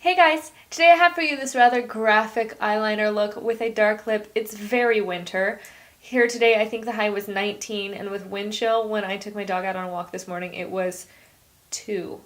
Hey guys! Today I have for you this rather graphic eyeliner look with a dark lip. It's very winter. Here today I think the high was 19, and with wind chill when I took my dog out on a walk this morning it was 2.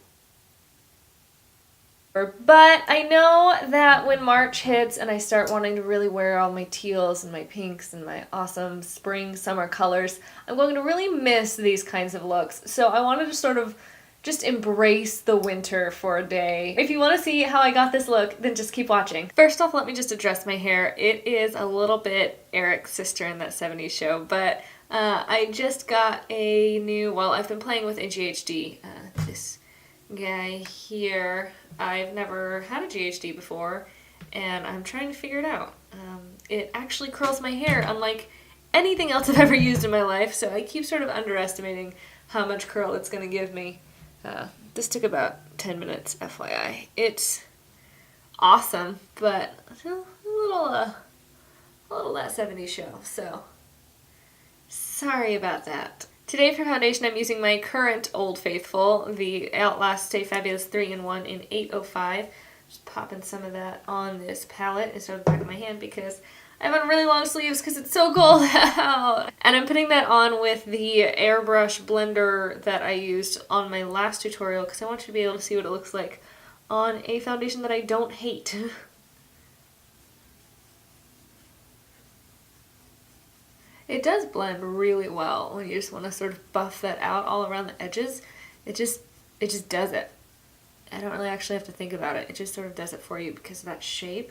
But I know that when March hits and I start wanting to really wear all my teals and my pinks and my awesome spring summer colors, I'm going to really miss these kinds of looks. So I wanted to sort of just embrace the winter for a day. If you want to see how I got this look, then just keep watching. First off, let me just address my hair. It is a little bit Eric's sister in that 70s show, but I just got a new, well, I've been playing with a GHD. This guy here, I've never had a GHD before, and I'm trying to figure it out. It actually curls my hair, unlike anything else I've ever used in my life, so I keep sort of underestimating how much curl it's going to give me. This took about 10 minutes, FYI. It's awesome, but a little that 70s show, so sorry about that. Today for foundation, I'm using my current Old Faithful, the Outlast Stay Fabulous 3-in-1 in 805. Just popping some of that on this palette instead of the back of my hand because I have on really long sleeves because it's so cold out. And I'm putting that on with the airbrush blender that I used on my last tutorial because I want you to be able to see what it looks like on a foundation that I don't hate. It does blend really well when you just want to sort of buff that out all around the edges. It just does it. I don't really actually have to think about it. It just sort of does it for you because of that shape.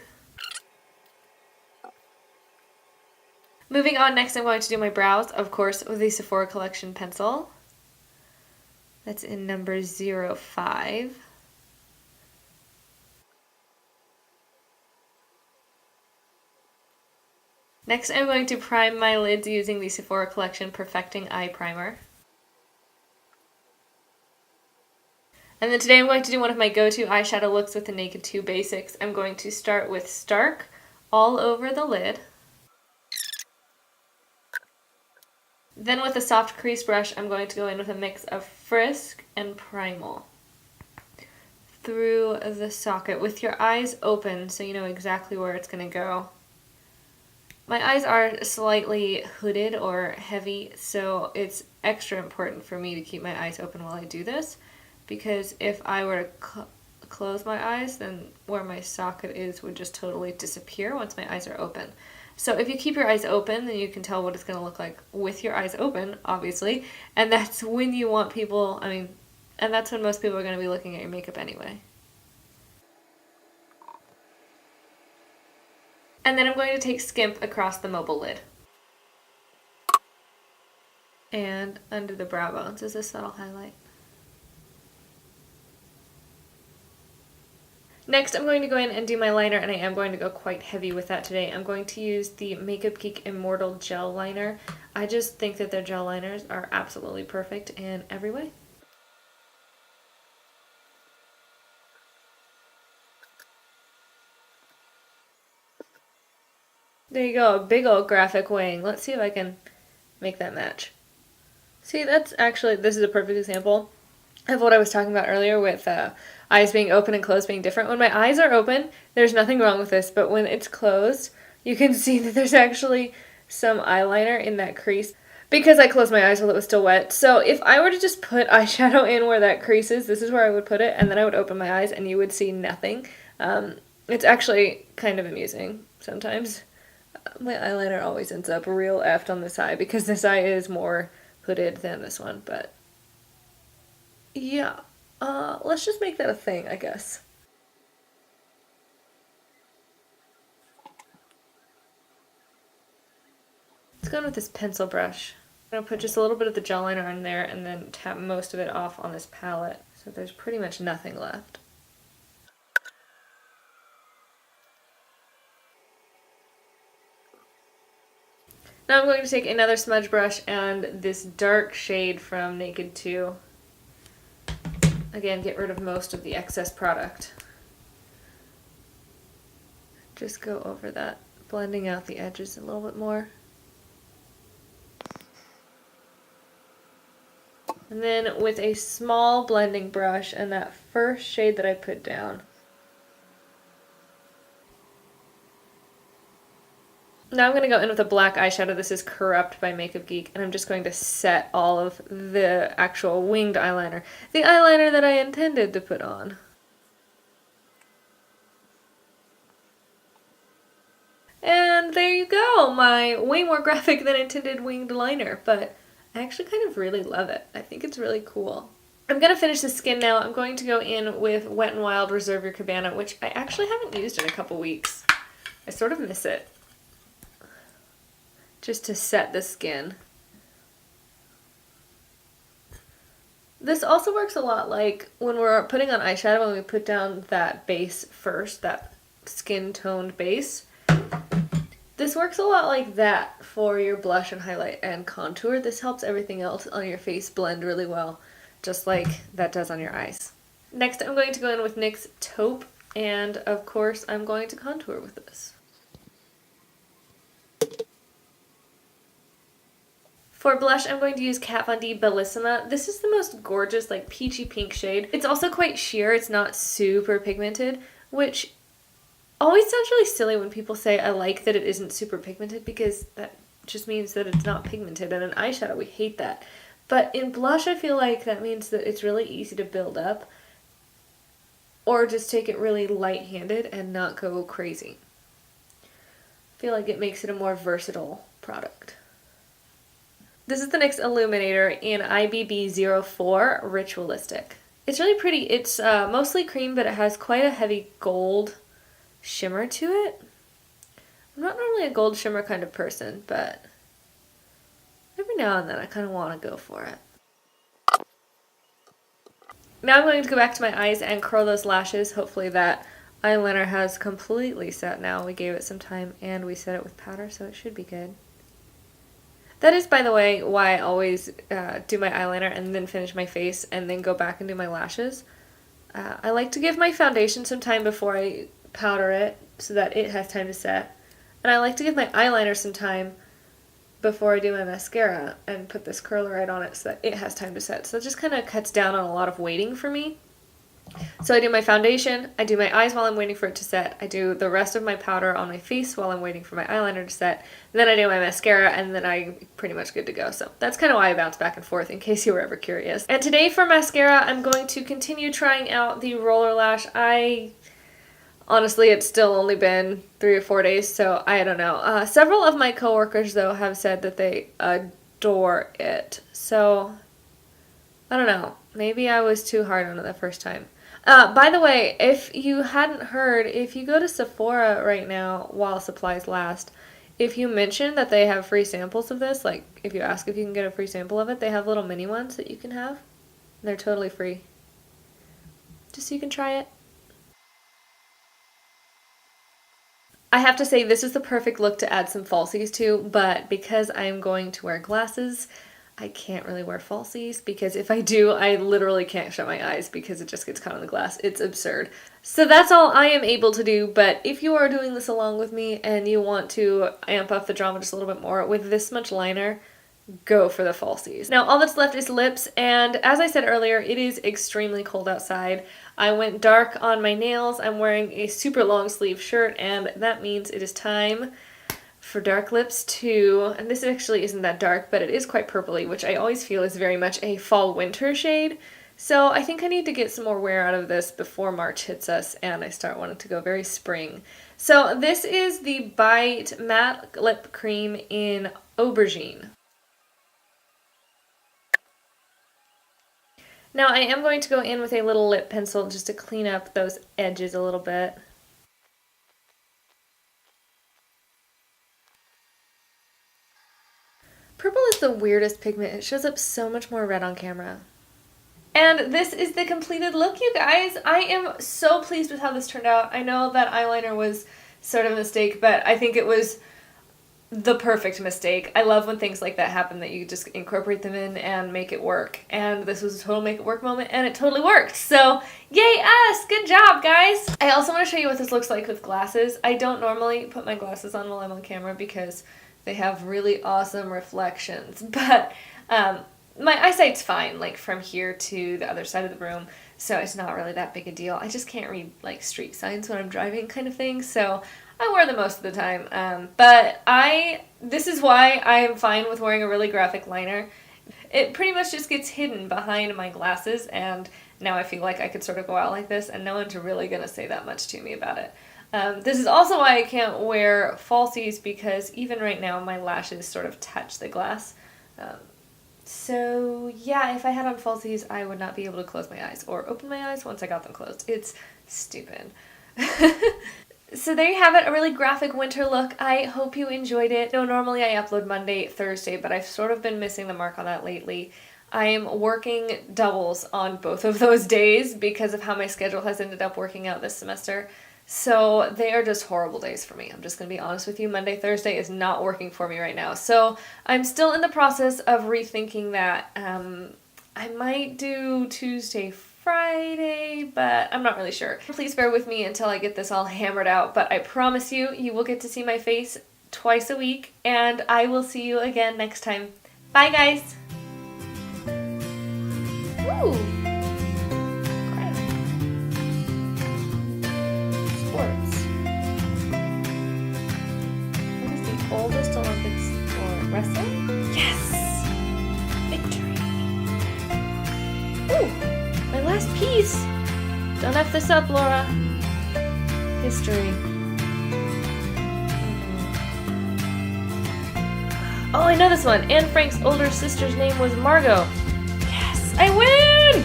Moving on, next I'm going to do my brows, of course, with the Sephora Collection pencil. That's in number 05. Next I'm going to prime my lids using the Sephora Collection Perfecting Eye Primer. And then today I'm going to do one of my go-to eyeshadow looks with the Naked 2 Basics. I'm going to start with Stark all over the lid. Then with a soft crease brush, I'm going to go in with a mix of Frisk and Primal through the socket with your eyes open so you know exactly where it's going to go. My eyes are slightly hooded or heavy, so it's extra important for me to keep my eyes open while I do this, because if I were to close my eyes, then where my socket is would just totally disappear once my eyes are open. So if you keep your eyes open, then you can tell what it's going to look like with your eyes open, obviously, and that's when you want people, and that's when most people are going to be looking at your makeup anyway. And then I'm going to take Skimp across the mobile lid. And under the brow bones is a subtle highlight. Next, I'm going to go in and do my liner, and I am going to go quite heavy with that today. I'm going to use the Makeup Geek Immortal Gel Liner. I just think that their gel liners are absolutely perfect in every way. There you go, a big old graphic wing. Let's see if I can make that match. See, this is a perfect example of what I was talking about earlier with eyes being open and closed being different. When my eyes are open, there's nothing wrong with this, but when it's closed, you can see that there's actually some eyeliner in that crease because I closed my eyes while it was still wet. So if I were to just put eyeshadow in where that crease is, this is where I would put it, and then I would open my eyes and you would see nothing. It's actually kind of amusing sometimes. My eyeliner always ends up real effed on this eye because this eye is more hooded than this one, but yeah, let's just make that a thing, I guess. Let's go in with this pencil brush. I'm going to put just a little bit of the gel liner on there and then tap most of it off on this palette, so there's pretty much nothing left. Now I'm going to take another smudge brush and this dark shade from Naked 2. Again, get rid of most of the excess product. Just go over that, blending out the edges a little bit more. And then with a small blending brush and that first shade that I put down, Now I'm going to go in with a black eyeshadow. This is Corrupt by Makeup Geek, and I'm just going to set all of the actual winged eyeliner. The eyeliner that I intended to put on. And there you go, my way more graphic than intended winged liner, but I actually kind of really love it. I think it's really cool. I'm going to finish the skin now. I'm going to go in with Wet n Wild Reserve Your Cabana, which I actually haven't used in a couple weeks. I sort of miss it. Just to set the skin. This also works a lot like when we're putting on eyeshadow, when we put down that base first, that skin-toned base. This works a lot like that for your blush and highlight and contour. This helps everything else on your face blend really well, just like that does on your eyes. Next, I'm going to go in with NYX Taupe, and of course, I'm going to contour with this. For blush, I'm going to use Kat Von D Bellissima. This is the most gorgeous, like, peachy pink shade. It's also quite sheer. It's not super pigmented, which always sounds really silly when people say I like that it isn't super pigmented, because that just means that it's not pigmented. And in eyeshadow, we hate that. But in blush, I feel like that means that it's really easy to build up, or just take it really light-handed and not go crazy. I feel like it makes it a more versatile product. This is the NYX Illuminator in IBB04 Ritualistic. It's really pretty. It's mostly cream, but it has quite a heavy gold shimmer to it. I'm not normally a gold shimmer kind of person, but every now and then I kind of want to go for it. Now I'm going to go back to my eyes and curl those lashes. Hopefully that eyeliner has completely set now. We gave it some time and we set it with powder, so it should be good. That is, by the way, why I always do my eyeliner and then finish my face and then go back and do my lashes. I like to give my foundation some time before I powder it so that it has time to set. And I like to give my eyeliner some time before I do my mascara and put this curler right on it so that it has time to set. So it just kind of cuts down on a lot of waiting for me. So I do my foundation, I do my eyes while I'm waiting for it to set, I do the rest of my powder on my face while I'm waiting for my eyeliner to set, then I do my mascara, and then I'm pretty much good to go. So that's kind of why I bounce back and forth, in case you were ever curious. And today for mascara, I'm going to continue trying out the Roller Lash. Honestly, it's still only been 3 or 4 days, so I don't know. Several of my coworkers, though, have said that they adore it. So, I don't know. Maybe I was too hard on it the first time. By the way, if you hadn't heard, if you go to Sephora right now while supplies last, if you mention that they have free samples of this, like if you ask if you can get a free sample of it, they have little mini ones that you can have. They're totally free. Just so you can try it. I have to say this is the perfect look to add some falsies to, but because I'm going to wear glasses, I can't really wear falsies, because if I do, I literally can't shut my eyes because it just gets caught in the glass. It's absurd. So that's all I am able to do, but if you are doing this along with me and you want to amp up the drama just a little bit more with this much liner, go for the falsies. Now all that's left is lips, and as I said earlier, it is extremely cold outside. I went dark on my nails. I'm wearing a super long sleeve shirt, and that means it is time for dark lips too. And this actually isn't that dark, but it is quite purpley, which I always feel is very much a fall-winter shade. So I think I need to get some more wear out of this before March hits us and I start wanting to go very spring. So this is the Bite Matte Lip Cream in Aubergine. Now I am going to go in with a little lip pencil just to clean up those edges a little bit. Purple is the weirdest pigment. It shows up so much more red on camera. And this is the completed look, you guys. I am so pleased with how this turned out. I know that eyeliner was sort of a mistake, but I think it was the perfect mistake. I love when things like that happen, that you just incorporate them in and make it work. And this was a total make it work moment, and it totally worked. So, yay us! Good job, guys! I also want to show you what this looks like with glasses. I don't normally put my glasses on while I'm on camera because they have really awesome reflections, but my eyesight's fine, like from here to the other side of the room. so it's not really that big a deal. I just can't read like street signs when I'm driving kind of thing, so I wear them most of the time. But this is why I am fine with wearing a really graphic liner. It pretty much just gets hidden behind my glasses, and now I feel like I could sort of go out like this and no one's really gonna say that much to me about it. This is also why I can't wear falsies, because even right now my lashes sort of touch the glass. So yeah, if I had on falsies, I would not be able to close my eyes or open my eyes once I got them closed. It's stupid. So there you have it, a really graphic winter look. I hope you enjoyed it. No, normally I upload Monday, Thursday, but I've sort of been missing the mark on that lately. I am working doubles on both of those days because of how my schedule has ended up working out this semester. So they are just horrible days for me. I'm just going to be honest with you. Monday, Thursday is not working for me right now. So I'm still in the process of rethinking that. I might do Tuesday, Friday, but I'm not really sure. Please bear with me until I get this all hammered out, but I promise you, you will get to see my face twice a week, and I will see you again next time. Bye, guys! Ooh! Sports. What is the oldest Olympic sport? Wrestling? Yes! Victory! Ooh! My last piece! Don't F this up, Laura. History. Oh, I know this one. Anne Frank's older sister's name was Margot. Yes, I win!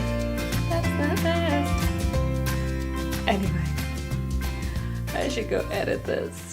That's not bad. Anyway, I should go edit this.